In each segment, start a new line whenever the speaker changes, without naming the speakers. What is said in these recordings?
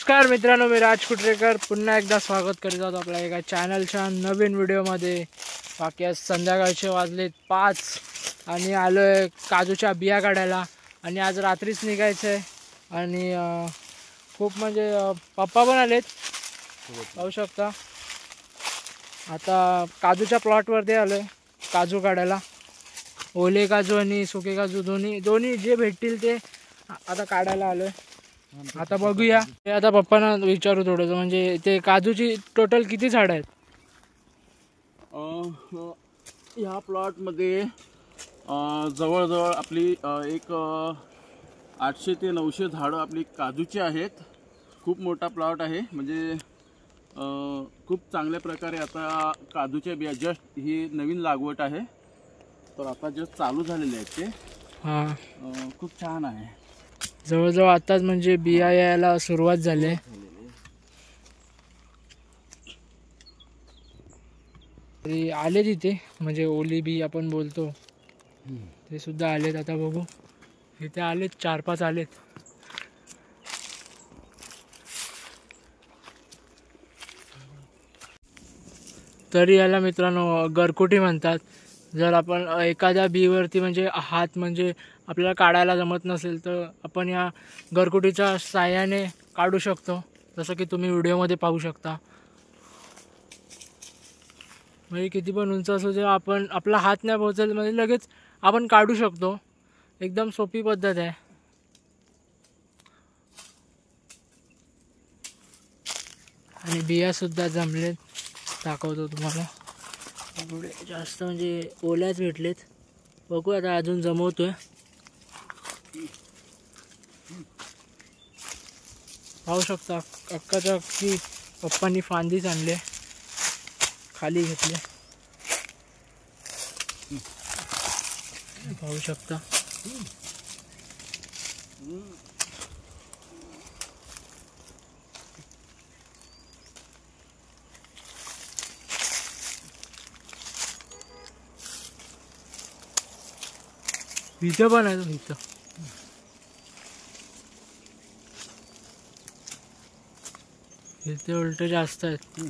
नमस्कार मित्रांनो, मी राज कुटरेकर पुन्हा एकदा स्वागत करीत आहोत आपल्या एका चॅनलच्या नवीन व्हिडिओमध्ये। बाकी आज संध्याकाळचे वाजलेत 5 आणि आलोय काजूच्या बिया काढायला आणि आज रात्रीच निघायचं आहे आणि खूप म्हणजे पप्पा पण आलेत पाहू शकता। आता काजूच्या प्लॉटवरती आलोय काजू काढायला। ओले काजू आणि सुके काजू दोन्ही जे भेटतील ते आता काढायला आलोय। आता बघूया, ते आता पप्पांना विचारू थोडंसं, म्हणजे ते काजूची टोटल किती झाडं आहेत?
ह्या प्लॉटमध्ये जवळजवळ आपली एक 800 ते 900 झाडं आपली काजूची आहेत। खूप मोठा प्लॉट आहे, म्हणजे खूप चांगल्या प्रकारे आता काजूच्या बिया जस्ट ही नवीन लागवड आहे, तर आता जस्ट चालू झालेले आहेत ते।
हां,
खूप छान आहे।
जवळजवळ आताच म्हणजे बिया यायला सुरुवात झाली। तरी आले तिथे, म्हणजे ओली बी आपण बोलतो ते सुद्धा आलेत। आता बघू, इथे आलेत 4-5 आलेत। तरी याला मित्रांनो गरकुटी म्हणतात। जर आपण एखाद्या बीवरती म्हणजे हात म्हणजे आपल्याला काढायला जमत नसेल तर आपण या गरकुटीच्या साहाय्याने काढू शकतो, जसं की तुम्ही व्हिडिओमध्ये पाहू शकता। म्हणजे किती पण उंच असू दे, आपण आपला हात नाही पोहोचेल म्हणजे लगेच आपण काढू शकतो। एकदम सोपी पद्धत आहे। आणि बिया सुद्धा जमलेत, दाखवतो तुम्हाला। पुढे जास्त म्हणजे ओल्याच भेटलेत, बघू आता अजून जमवतोय। पाहू शकता अक्काच्या अक्की पप्पांनी फांदीच आणले, खाली घेतले, पाहू शकता। इथं पण आहे, इथं इथे उलट जास्त आहेत।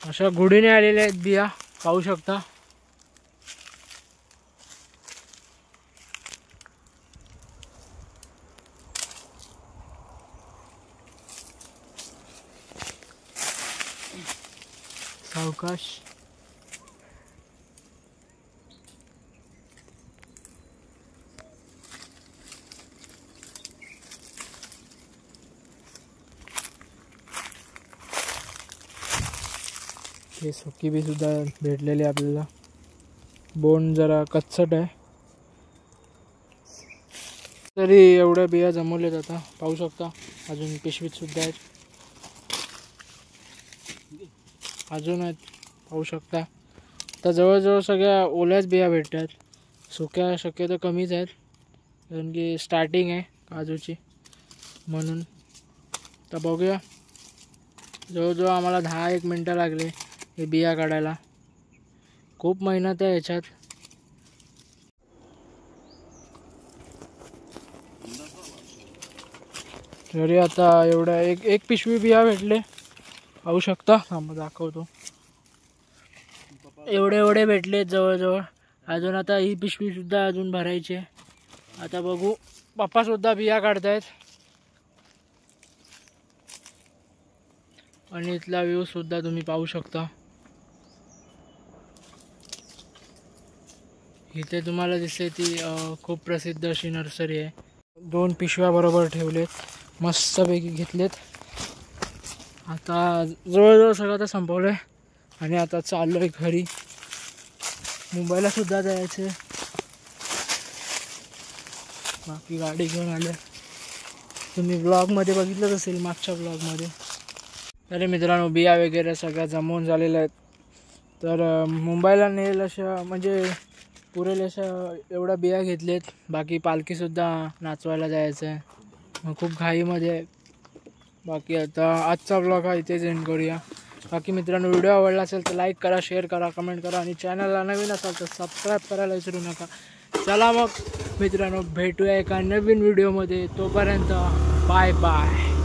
अशा गुढीने आलेल्या आहेत बिया, पाहू शकता। सावकाश हे सुकी बी सुद्धा भेटलेले आपल्याला। बोंड जरा कच्चट आहे, तरी एवढ्या बिया जमवलेत आता पाहू शकता। अजून पिशवीत सुद्धा आहेत, अजून आहेत पाहू शकता। आता जवळजवळ सगळ्या ओल्याच बिया भेटतात, सुक्या शक्यतो कमीच आहेत, कारण की स्टार्टिंग आहे काजूची म्हणून। तर बघूया, जवळजवळ आम्हाला 10-1 मिनटं लागले हे बिया काढायला। खूप मेहनत आहे याच्यात। तरी आता एवढ्या एक पिशवी बिया भेटले, पाहू शकता। थांबा दाखवतो, एवढे भेटले जवळजवळ। अजून आता ही पिशवी सुद्धा अजून भरायची आहे। आता बघू, पप्पा सुद्धा बिया काढतायत आणि इथला व्ह्यू सुद्धा तुम्ही पाहू शकता। इथे तुम्हाला दिसते ती खूप प्रसिद्ध अशी नर्सरी आहे। 2 पिशव्या बरोबर ठेवलेत, मस्तपैकी घेतलेत। आता जवळजवळ सगळं तर संपवलं आहे आणि आता चाललो आहे घरी। मुंबईला सुद्धा जायचं आहे, बाकी गाडी घेऊन आले। तुम्ही ब्लॉगमध्ये बघितलंच असेल, मागच्या ब्लॉगमध्ये। तरी मित्रांनो बिया वगैरे सगळ्या जमवून झालेल्या आहेत, तर मुंबईला नेल अशा म्हणजे पुरेल अशा एवढ्या बिया घेतलेत। बाकी पालखीसुद्धा नाचवायला जायचं आहे, मग खूप घाईमध्ये आहे। बाकी आता आजचा ब्लॉग हा इथेच एंड करूया। बाकी मित्रांनो, व्हिडिओ आवडला असेल तर लाईक करा, शेअर करा, कमेंट करा आणि चॅनलला नवीन असाल तर सबस्क्राईब करायला विसरू नका। चला मग मित्रांनो, भेटूया एका नवीन व्हिडिओमध्ये. तोपर्यंत बाय बाय.